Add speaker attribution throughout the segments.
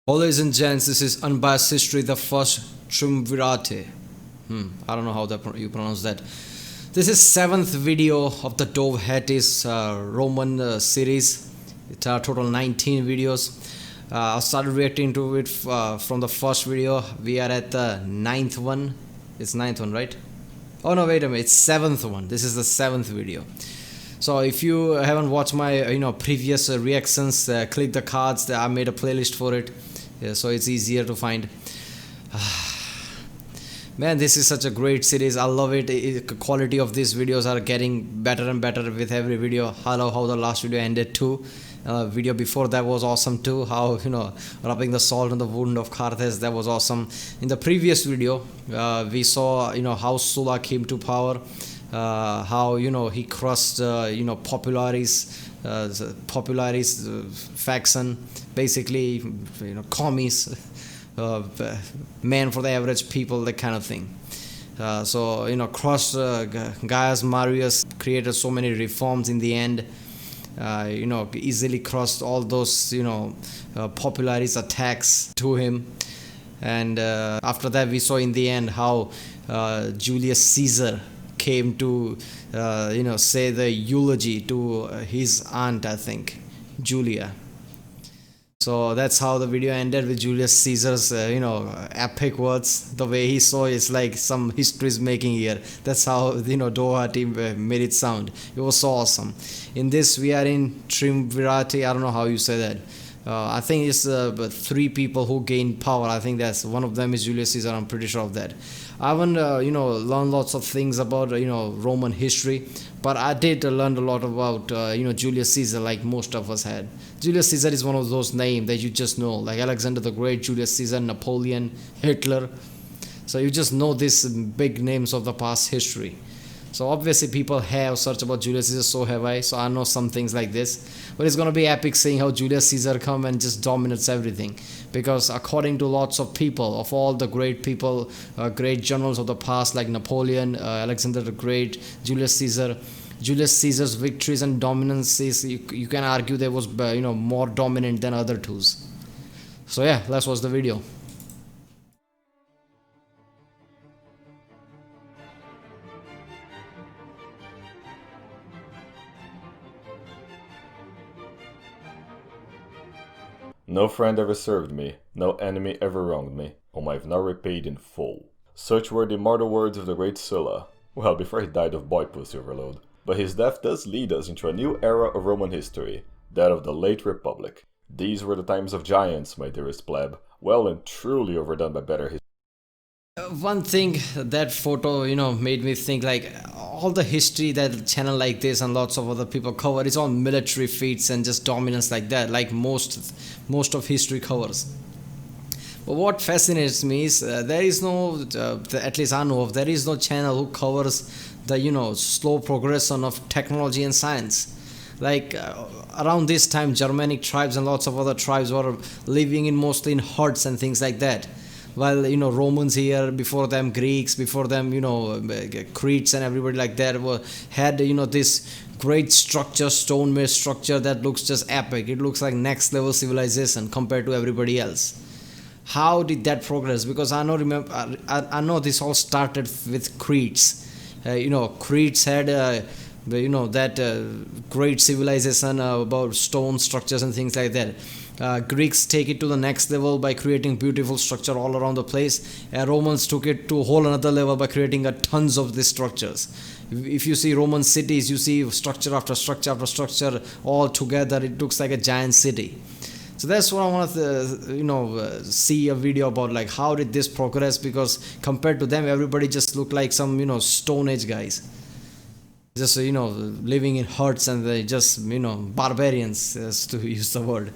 Speaker 1: Ladies and gents, this is Unbiased History, the first Triumvirate. I don't know how you pronounce that. This is 7th video of the Dove Hattis Roman series. It's a total 19 videos. I started reacting to it from the first video. We are at the 9th one. It's 9th one, right? Oh no, wait a minute. It's 7th one. This is the 7th video. So if you haven't watched my previous reactions, click the cards. I made a playlist for it. So it's easier to find. Man, this is such a great series. I love it. The quality of these videos are getting better and better with every video. I love how the last video ended too. Video before that was awesome too. How rubbing the salt on the wound of Carthage, that was awesome. In the previous video, we saw how Sulla came to power. How he crushed Popularis faction, basically commies, man for the average people, that kind of thing. Crushed Gaius Marius, created so many reforms in the end. Easily crushed all those Popularis attacks to him. And after that we saw in the end how Julius Caesar came to say the eulogy to his aunt, I think, Julia. So that's how the video ended, with Julius Caesar's epic words. The way he saw it's like some history is making here. That's how Doha team made it sound. It was so awesome. In this we are in Triumvirate. I don't know how you say that. I think it's 3 people who gained power. I think that's one of them is Julius Caesar. I'm pretty sure of that. I haven't learned lots of things about Roman history, but I did learn a lot about Julius Caesar, like most of us had. Julius Caesar is one of those names that you just know, like Alexander the Great, Julius Caesar, Napoleon, Hitler. So you just know these big names of the past history. So obviously people have searched about Julius Caesar, so have I. So I know some things like this. But it's going to be epic seeing how Julius Caesar come and just dominates everything. Because according to lots of people, of all the great people, great generals of the past like Napoleon, Alexander the Great, Julius Caesar's victories and dominances, you can argue there was more dominant than other twos. So yeah, let's watch the video.
Speaker 2: No friend ever served me, no enemy ever wronged me, whom I have now repaid in full. Such were the immortal words of the great Sulla, well before he died of boy pussy overload. But his death does lead us into a new era of Roman history, that of the late Republic. These were the times of giants, my dearest pleb, well and truly overdone by better history.
Speaker 1: One thing that photo made me think, like, all the history that a channel like this and lots of other people cover is all military feats and just dominance like that, like most of history covers. But what fascinates me is there is no, at least I know of, there is no channel who covers the slow progression of technology and science. Like around this time, Germanic tribes and lots of other tribes were living in mostly in huts and things like that. While Romans here, before them Greeks, before them Cretes and everybody like that had this great structure, stone made structure that looks just epic. It looks like next level civilization compared to everybody else. How did that progress? Because I know this all started with Cretes. Cretes had that great civilization about stone structures and things like that. Greeks take it to the next level by creating beautiful structure all around the place. Romans took it to a whole another level by creating tons of these structures. If you see Roman cities, you see structure after structure after structure all together. It looks like a giant city. So that's what I want to see a video about, like how did this progress, because compared to them everybody just looked like some stone age guys, just living in huts, and they just barbarians, as to use the word.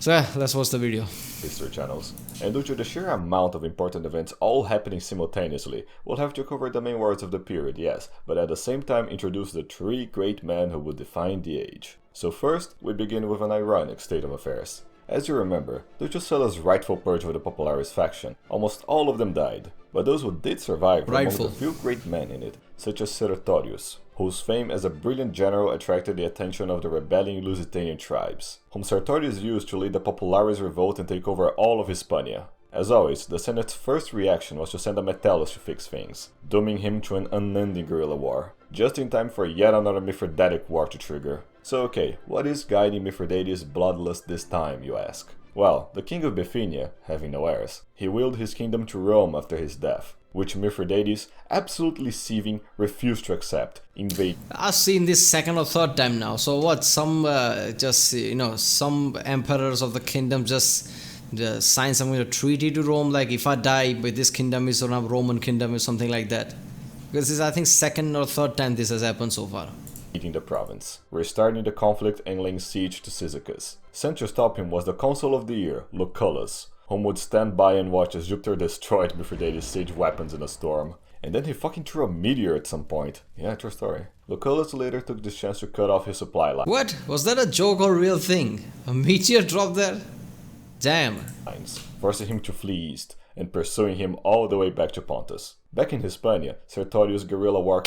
Speaker 1: So yeah, let's watch the video.
Speaker 2: History channels. And due to the sheer amount of important events all happening simultaneously, we'll have to cover the main wars of the period, yes, but at the same time introduce the 3 great men who would define the age. So first, we begin with an ironic state of affairs. As you remember, due to Sulla's rightful purge of the Popularis faction, almost all of them died, but those who did survive were among
Speaker 1: Rightful.
Speaker 2: the few great men in it, such as Sertorius, whose fame as a brilliant general attracted the attention of the rebelling Lusitanian tribes, whom Sertorius used to lead the Popularis revolt and take over all of Hispania. As always, the Senate's first reaction was to send a Metellus to fix things, dooming him to an unending guerrilla war, just in time for yet another Mithridatic war to trigger. So okay, what is guiding Mithridates' bloodlust this time, you ask? Well, the king of Bithynia, having no heirs, he willed his kingdom to Rome after his death, which Mithridates, absolutely seething, refused to accept, invading.
Speaker 1: I've seen this second or third time now. So what? Some some emperors of the kingdom just sign some kind of treaty to Rome, like if I die, but this kingdom is a Roman kingdom or something like that. Because this is, I think, second or third time this has happened so far.
Speaker 2: The province, restarting the conflict and laying siege to Cyzicus. Sent to stop him was the consul of the year, Lucullus, whom would stand by and watch as Jupiter destroyed Mithridates' siege weapons in a storm. And then he fucking threw a meteor at some point. Yeah, true story. Lucullus later took this chance to cut off his supply line.
Speaker 1: What? Was that a joke or real thing? A meteor dropped there? Damn.
Speaker 2: Forcing him to flee east and pursuing him all the way back to Pontus. Back in Hispania, Sertorius' guerrilla war.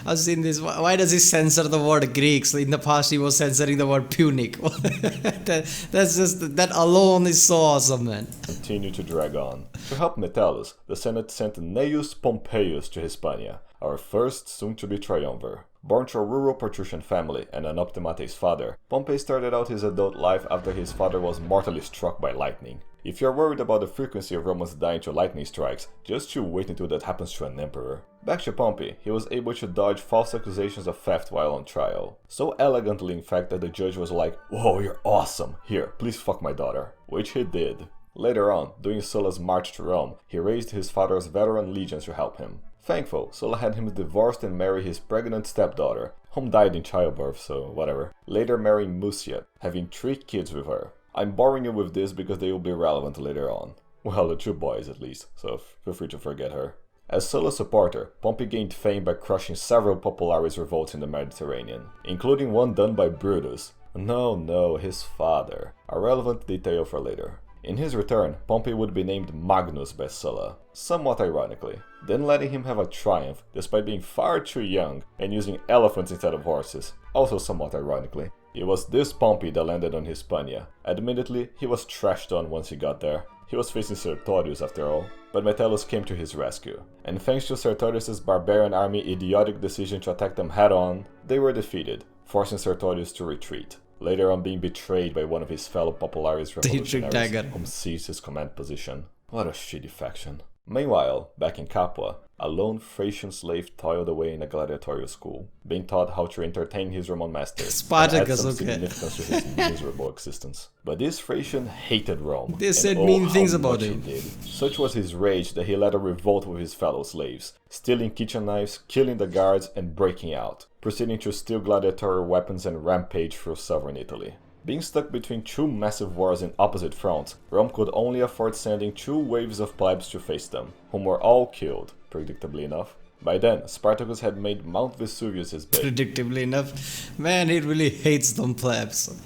Speaker 1: I've seen this. Why does he censor the word Greeks? In the past, he was censoring the word Punic. That alone is so awesome, man.
Speaker 2: Continue to drag on. To help Metellus, the Senate sent Gnaeus Pompeius to Hispania, our first soon-to-be triumvir. Born to a rural patrician family and an optimates father, Pompey started out his adult life after his father was mortally struck by lightning. If you're worried about the frequency of Romans dying to lightning strikes, just you wait until that happens to an emperor. Back to Pompey, he was able to dodge false accusations of theft while on trial. So elegantly in fact that the judge was like, "Whoa, you're awesome! Here, please fuck my daughter." Which he did. Later on, during Sulla's march to Rome, he raised his father's veteran legions to help him. Thankful, Sulla had him divorced and marry his pregnant stepdaughter, whom died in childbirth, so whatever. Later marrying Mucia, having 3 kids with her. I'm boring you with this because they will be relevant later on. Well, the 2 boys at least, so feel free to forget her. As Sulla's supporter, Pompey gained fame by crushing several Popularis revolts in the Mediterranean, including one done by Brutus. No, his father. A relevant detail for later. In his return, Pompey would be named Magnus by Sulla, somewhat ironically, then letting him have a triumph despite being far too young and using elephants instead of horses, also somewhat ironically. It was this Pompey that landed on Hispania. Admittedly, he was trashed on once he got there. He was facing Sertorius after all, but Metellus came to his rescue, and thanks to Sertorius' barbarian army idiotic decision to attack them head-on, they were defeated, forcing Sertorius to retreat, later on being betrayed by one of his fellow Popularis revolutionaries, whom seized his command position. What a shitty faction. Meanwhile, back in Capua, a lone Thracian slave toiled away in a gladiatorial school, being taught how to entertain his Roman master,
Speaker 1: Spartacus,
Speaker 2: and add some significance to his miserable existence. But this Thracian hated Rome.
Speaker 1: They said mean things about him.
Speaker 2: Such was his rage that he led a revolt with his fellow slaves, stealing kitchen knives, killing the guards, and breaking out, proceeding to steal gladiatorial weapons and rampage through southern Italy. Being stuck between 2 massive wars in opposite fronts, Rome could only afford sending 2 waves of plebs to face them, whom were all killed, predictably enough. By then, Spartacus had made Mount Vesuvius his base.
Speaker 1: Predictably enough. Man, he really hates them plebs.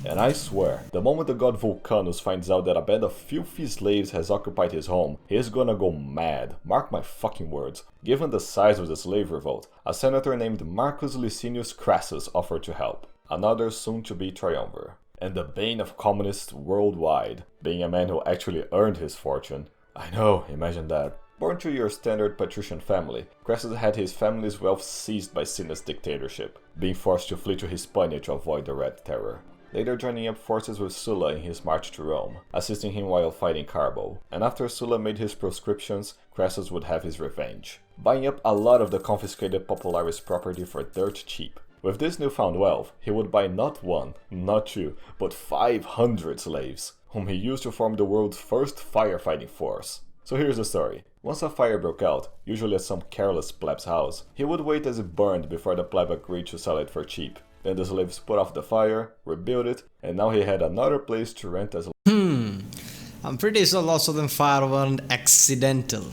Speaker 2: And I swear, the moment the god Vulcanus finds out that a band of filthy slaves has occupied his home, he's gonna go mad. Mark my fucking words. Given the size of the slave revolt, a senator named Marcus Licinius Crassus offered to help. Another soon-to-be triumvir, and the bane of communists worldwide, being a man who actually earned his fortune. I know, imagine that. Born to your standard patrician family, Crassus had his family's wealth seized by Cinna's dictatorship, being forced to flee to Hispania to avoid the Red Terror. Later joining up forces with Sulla in his march to Rome, assisting him while fighting Carbo. And after Sulla made his proscriptions, Crassus would have his revenge, buying up a lot of the confiscated Popularis property for dirt cheap. With this newfound wealth, he would buy not 1, not 2, but 500 slaves, whom he used to form the world's first firefighting force. So here's the story. Once a fire broke out, usually at some careless pleb's house, he would wait as it burned before the pleb agreed to sell it for cheap. Then the slaves put out the fire, rebuilt it, and now he had another place to rent as
Speaker 1: I'm pretty sure lots of them fire weren't accidental.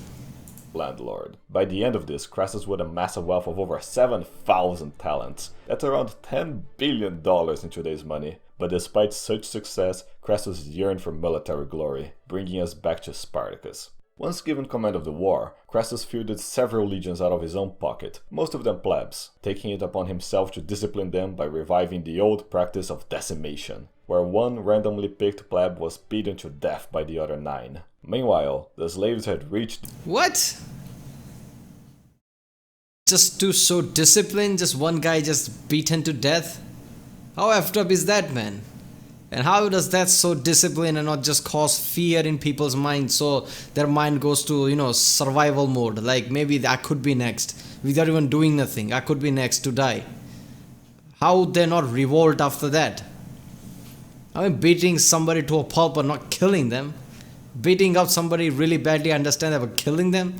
Speaker 2: landlord. By the end of this, Crassus would amass a wealth of over 7,000 talents. That's around $10 billion in today's money. But despite such success, Crassus yearned for military glory, bringing us back to Spartacus. Once given command of the war, Crassus fielded several legions out of his own pocket, most of them plebs, taking it upon himself to discipline them by reviving the old practice of decimation, where one randomly picked pleb was beaten to death by the other 9. Meanwhile, the slaves had reached...
Speaker 1: What? Just to show discipline, just one guy just beaten to death? How effed up is that, man? And how does that show discipline and not just cause fear in people's minds so their mind goes to, survival mode? Like, maybe I could be next. Without even doing nothing, I could be next to die. How would they not revolt after that? I mean, beating somebody to a pulp but not killing them. Beating up somebody really badly, understand that, but killing them?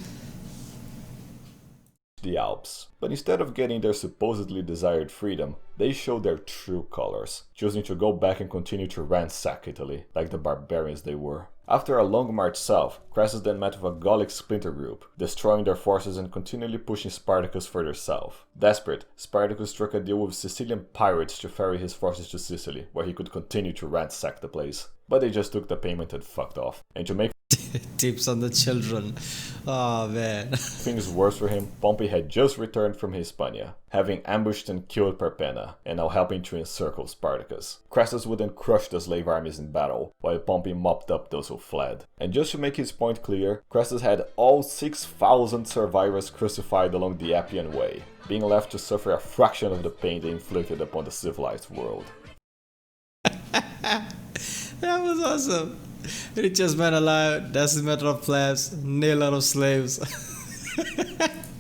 Speaker 2: The Alps. But instead of getting their supposedly desired freedom, they showed their true colors, choosing to go back and continue to ransack Italy, like the barbarians they were. After a long march south, Crassus then met with a Gallic splinter group, destroying their forces and continually pushing Spartacus further south. Desperate, Spartacus struck a deal with Sicilian pirates to ferry his forces to Sicily, where he could continue to ransack the place. But they just took the payment and fucked off. And to make
Speaker 1: tips on the children. Oh man.
Speaker 2: things worse for him, Pompey had just returned from Hispania, having ambushed and killed Perpenna, and now helping to encircle Spartacus. Crassus would then crush the slave armies in battle, while Pompey mopped up those who fled. And just to make his point clear, Crassus had all 6,000 survivors crucified along the Appian Way, being left to suffer a fraction of the pain they inflicted upon the civilized world.
Speaker 1: That was awesome. Richest man alive, decimator of plebs, nailer of slaves.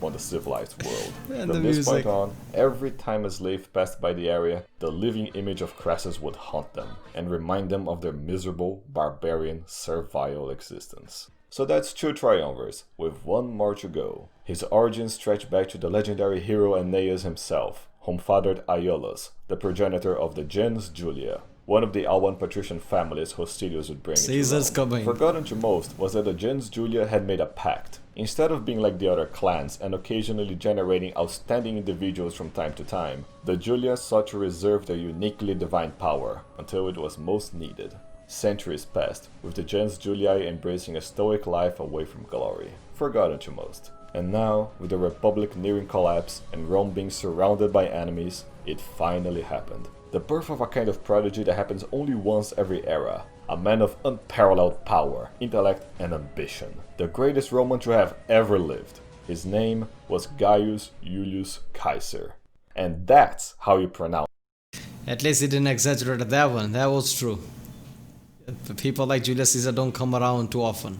Speaker 2: On the civilized world.
Speaker 1: And
Speaker 2: From this point on, every time a slave passed by the area, the living image of Crassus would haunt them and remind them of their miserable, barbarian, servile existence. So that's 2 triumvirs, with 1 more to go. His origins stretch back to the legendary hero Aeneas himself, whom fathered Iolaus, the progenitor of the gens Julia, one of the Alban patrician families Hostilius would bring
Speaker 1: Caesar's
Speaker 2: into Rome.
Speaker 1: coming.
Speaker 2: Forgotten to most was that the gens Julia had made a pact. Instead of being like the other clans and occasionally generating outstanding individuals from time to time, the Julia sought to reserve their uniquely divine power until it was most needed. Centuries passed, with the gens Julii embracing a stoic life away from glory. Forgotten to most. And now, with the Republic nearing collapse and Rome being surrounded by enemies, it finally happened. The birth of a kind of prodigy that happens only once every era. A man of unparalleled power, intellect, and ambition. The greatest Roman to have ever lived. His name was Gaius Julius Caesar. And that's how you pronounce it.
Speaker 1: At least he didn't exaggerate that one. That was true. People like Julius Caesar don't come around too often.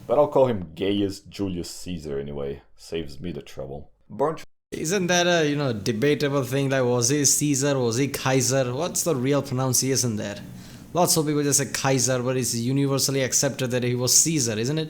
Speaker 2: But I'll call him Gaius Julius Caesar anyway. Saves me the trouble. Born to
Speaker 1: Isn't that a debatable thing? Like, was he Caesar? Was he Kaiser? What's the real pronunciation there? Lots of people just say Kaiser, but it's universally accepted that he was Caesar, isn't it?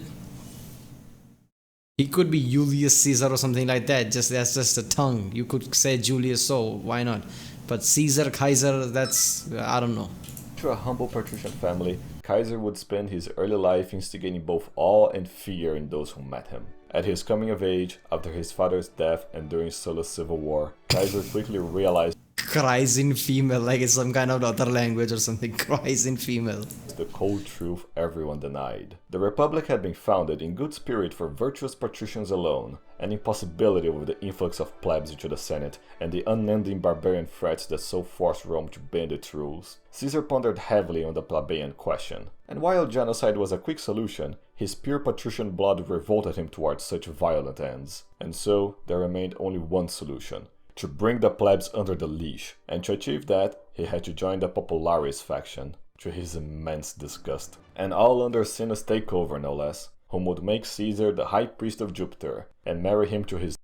Speaker 1: He could be Julius Caesar or something like that. That's just a tongue. You could say Julius, so why not? But Caesar, Kaiser, that's I don't know.
Speaker 2: To a humble patrician family, Caesar would spend his early life instigating both awe and fear in those who met him. At his coming of age, after his father's death and during Sulla's civil war, Caesar quickly realized
Speaker 1: Cries in female, like it's some kind of other language or something. Cries in female.
Speaker 2: The cold truth everyone denied. The Republic had been founded in good spirit for virtuous patricians alone, an impossibility with the influx of plebs into the Senate and the unending barbarian threats that so forced Rome to bend its rules. Caesar pondered heavily on the plebeian question, and while genocide was a quick solution, his pure patrician blood revolted him towards such violent ends. And so, there remained only one solution: to bring the plebs under the leash, and to achieve that, he had to join the Popularis faction, to his immense disgust. And all under Cinna's takeover, no less, whom would make Caesar the high priest of Jupiter, and marry him to his...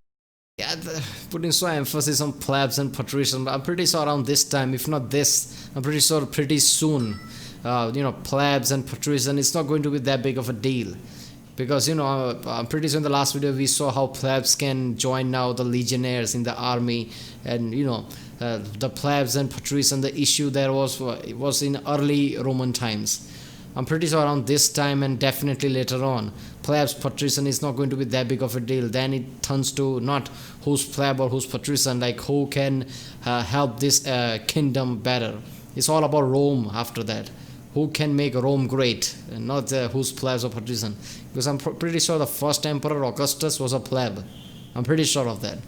Speaker 1: Yeah, putting so emphasis on plebs and patrician, I'm pretty sure around this time, if not this, I'm pretty sure pretty soon, plebs and patrician, it's not going to be that big of a deal. Because, I'm pretty sure in the last video we saw how plebs can join now the legionnaires in the army. And, the plebs and patrician, the issue there was in early Roman times. I'm pretty sure around this time and definitely later on, plebs patrician is not going to be that big of a deal. Then it turns to not who's pleb or who's patrician, like who can help this kingdom better. It's all about Rome after that. Who can make Rome great, and not who's plebs or patrician. Because I'm pretty sure the first emperor Augustus was a pleb. I'm pretty sure of that.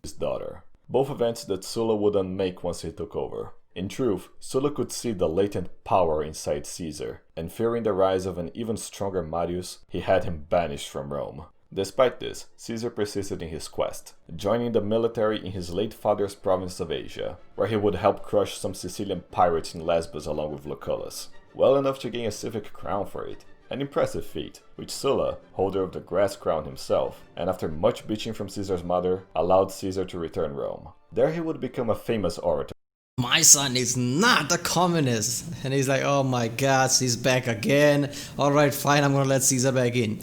Speaker 2: His daughter. Both events that Sulla wouldn't make once he took over. In truth, Sulla could see the latent power inside Caesar, and fearing the rise of an even stronger Marius, he had him banished from Rome. Despite this, Caesar persisted in his quest, joining the military in his late father's province of Asia, where he would help crush some Sicilian pirates in Lesbos along with Lucullus, well enough to gain a civic crown for it. An impressive feat, which Sulla, holder of the grass crown himself, and after much bitching from Caesar's mother, allowed Caesar to return Rome. There he would become a famous orator.
Speaker 1: My son is not a communist. And he's like, oh my god, he's back again. Alright, fine, I'm gonna let Caesar back in.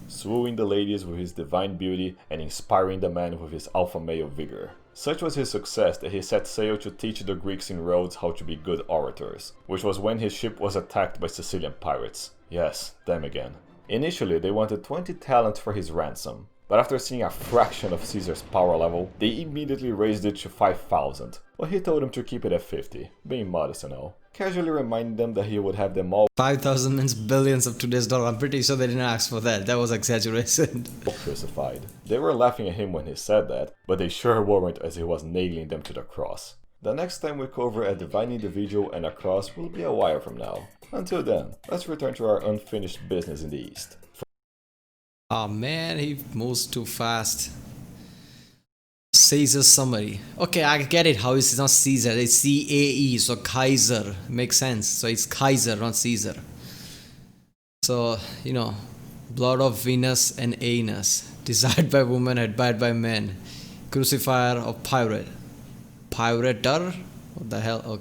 Speaker 2: Swooning the ladies with his divine beauty and inspiring the men with his alpha male vigor. Such was his success that he set sail to teach the Greeks in Rhodes how to be good orators, which was when his ship was attacked by Sicilian pirates. Yes, them again. Initially, they wanted 20 talents for his ransom, but after seeing a fraction of Caesar's power level, they immediately raised it to 5,000. Well, he told them to keep it at 50, being modest and all, casually reminding them that he would have them all
Speaker 1: 5,000 means billions of today's dollar. I'm pretty sure they didn't ask for that. That was exaggeration.
Speaker 2: crucified. They were laughing at him when he said that, but they sure weren't as he was nailing them to the cross. The next time we cover a divine individual and a cross will be a while from now. Until then, let's return to our unfinished business in the East.
Speaker 1: Oh man, he moves too fast. Caesar's summary. Okay, I get it how it's not Caesar, it's C-A-E, so Kaiser. Makes sense. So it's Kaiser, not Caesar. So, blood of Venus and Anus, desired by women, admired by men. Crucifier of pirate. Pirater? What the hell?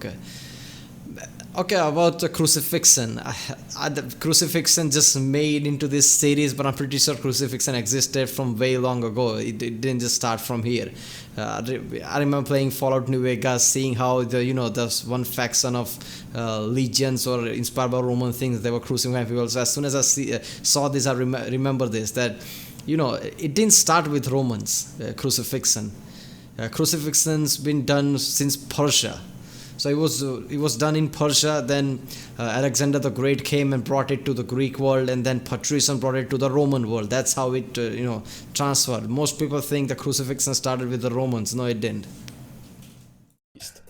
Speaker 1: Okay, about the crucifixion. The crucifixion just made into this series, but I'm pretty sure crucifixion existed from way long ago. It didn't just start from here. I remember playing Fallout New Vegas, seeing how there's one faction of legions or inspired by Roman things, they were crucifying people. So as soon as I saw this, I remember this, that it didn't start with Romans. Crucifixion. Crucifixion's been done since Persia. So it was done in Persia, then Alexander the Great came and brought it to the Greek world, and then Patrician brought it to the Roman world. That's how it transferred. Most people think the crucifixion started with the Romans. No, it didn't.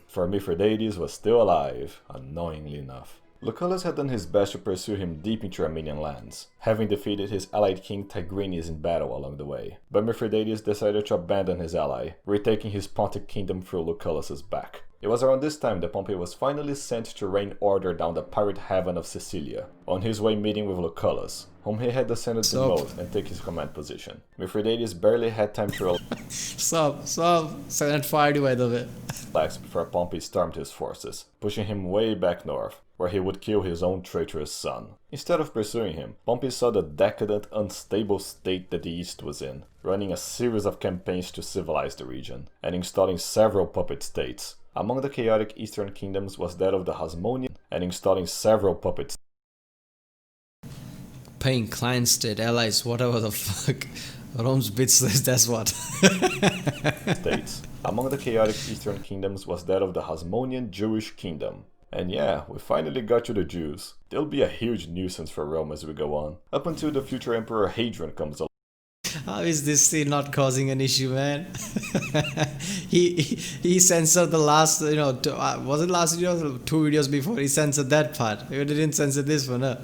Speaker 2: For Mithridates was still alive, annoyingly enough. Lucullus had done his best to pursue him deep into Armenian lands, having defeated his allied king Tigranes in battle along the way. But Mithridates decided to abandon his ally, retaking his Pontic kingdom through Lucullus's back. It was around this time that Pompey was finally sent to rain order down the pirate haven of Sicilia, on his way meeting with Lucullus, whom he had descended to demote and take his command position. Mithridates barely had time to
Speaker 1: Senate fired you by the way.
Speaker 2: relax before Pompey stormed his forces, pushing him way back north, where he would kill his own traitorous son. Instead of pursuing him, Pompey saw the decadent, unstable state that the East was in, running a series of campaigns to civilize the region, and installing several puppet states. Among the chaotic eastern kingdoms was that of the Hasmonean, and installing several puppet
Speaker 1: Paying client state, allies, whatever the fuck. Rome's bits list, that's what.
Speaker 2: states. Among the chaotic eastern kingdoms was that of the Hasmonean Jewish kingdom. And yeah, we finally got to the Jews. They'll be a huge nuisance for Rome as we go on, up until the future Emperor Hadrian comes along.
Speaker 1: How is this scene not causing an issue, man? he censored the last, was it last video? 2 videos before, he censored that part. He didn't censor this one, huh?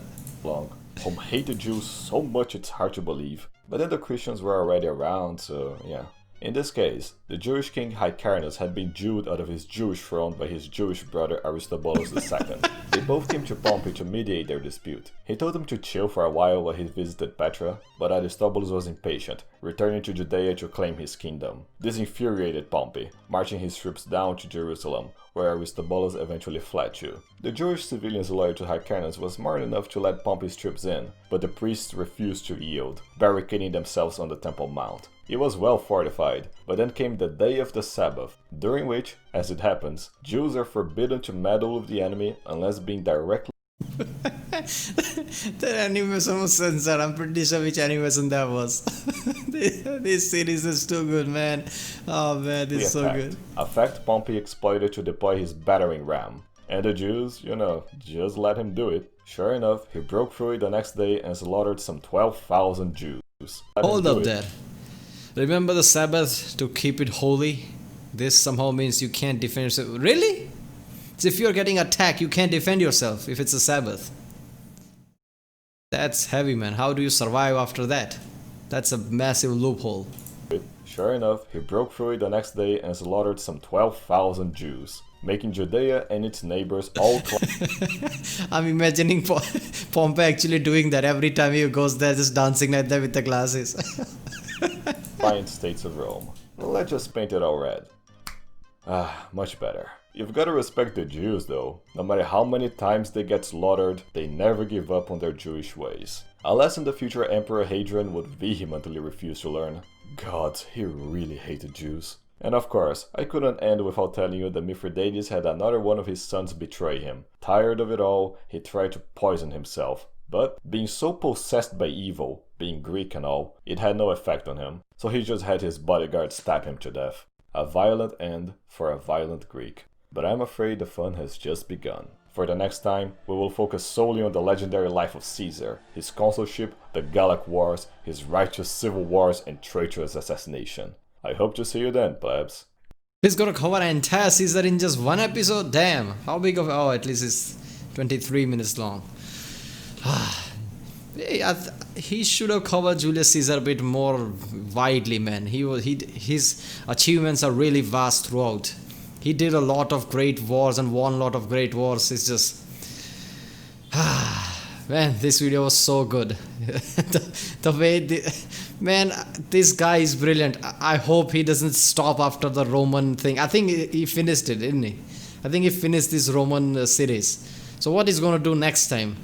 Speaker 2: Whom hate the Jews so much it's hard to believe. But then the Christians were already around, so yeah. In this case, the Jewish king Hyrcanus had been Jewed out of his Jewish throne by his Jewish brother Aristobulus II. They both came to Pompey to mediate their dispute. He told them to chill for a while he visited Petra, but Aristobulus was impatient, returning to Judea to claim his kingdom. This infuriated Pompey, marching his troops down to Jerusalem, where Aristobulus eventually fled to. The Jewish civilians loyal to Hyrcanus was smart enough to let Pompey's troops in, but the priests refused to yield, barricading themselves on the Temple Mount. It was well fortified, but then came the day of the Sabbath, during which, as it happens, Jews are forbidden to meddle with the enemy unless being directly
Speaker 1: That animation was censored. I'm pretty sure which animation that was. This series is too good, man. Oh man, this is so good.
Speaker 2: A fact Pompey exploited to deploy his battering ram. And the Jews, just let him do it. Sure enough, he broke through it the next day and slaughtered some 12,000 Jews.
Speaker 1: Hold up there. Remember the Sabbath to keep it holy? This somehow means you can't defend yourself. Really? So if you're getting attacked, you can't defend yourself if it's a Sabbath. That's heavy, man. How do you survive after that? That's a massive loophole.
Speaker 2: Sure enough, he broke through it the next day and slaughtered some 12,000 Jews, making Judea and its neighbors all
Speaker 1: I'm imagining Pompey actually doing that every time he goes there, just dancing like that with the glasses.
Speaker 2: client states of Rome. Let's just paint it all red. Much better. You've got to respect the Jews though. No matter how many times they get slaughtered, they never give up on their Jewish ways. A lesson the future Emperor Hadrian would vehemently refuse to learn. God, he really hated Jews. And of course, I couldn't end without telling you that Mithridates had another one of his sons betray him. Tired of it all, he tried to poison himself. But, being so possessed by evil, being Greek and all, it had no effect on him. So he just had his bodyguard stab him to death. A violent end for a violent Greek. But I'm afraid the fun has just begun. For the next time, we will focus solely on the legendary life of Caesar, his consulship, the Gallic Wars, his righteous civil wars, and traitorous assassination. I hope to see you then, plebs.
Speaker 1: He's gonna cover entire Caesar in just one episode? Damn, how big of... Oh, at least it's 23 minutes long. He should have covered Julius Caesar a bit more widely, man. His achievements are really vast throughout. He did a lot of great wars and won a lot of great wars. It's just... Man, this video was so good. the way... Man, this guy is brilliant. I hope he doesn't stop after the Roman thing. I think he finished it, didn't he? I think he finished this Roman series. So what he's going to do next time?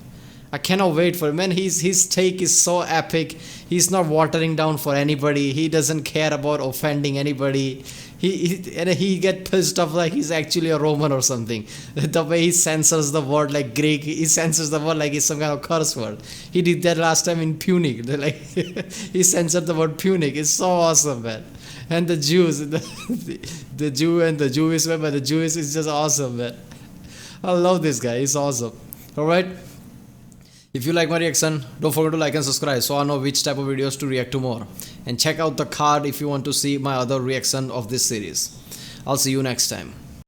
Speaker 1: I cannot wait for him. Man, his take is so epic. He's not watering down for anybody. He doesn't care about offending anybody. He get pissed off like he's actually a Roman or something. The way he censors the word like Greek, he censors the word like it's some kind of curse word. He did that last time in Punic. Like he censored the word Punic. It's so awesome, man. And the Jews, the Jew and the Jewish man, but the Jewish is just awesome, man. I love this guy. He's awesome. All right. If you like my reaction, don't forget to like and subscribe so I know which type of videos to react to more. And check out the card if you want to see my other reaction of this series. I'll see you next time.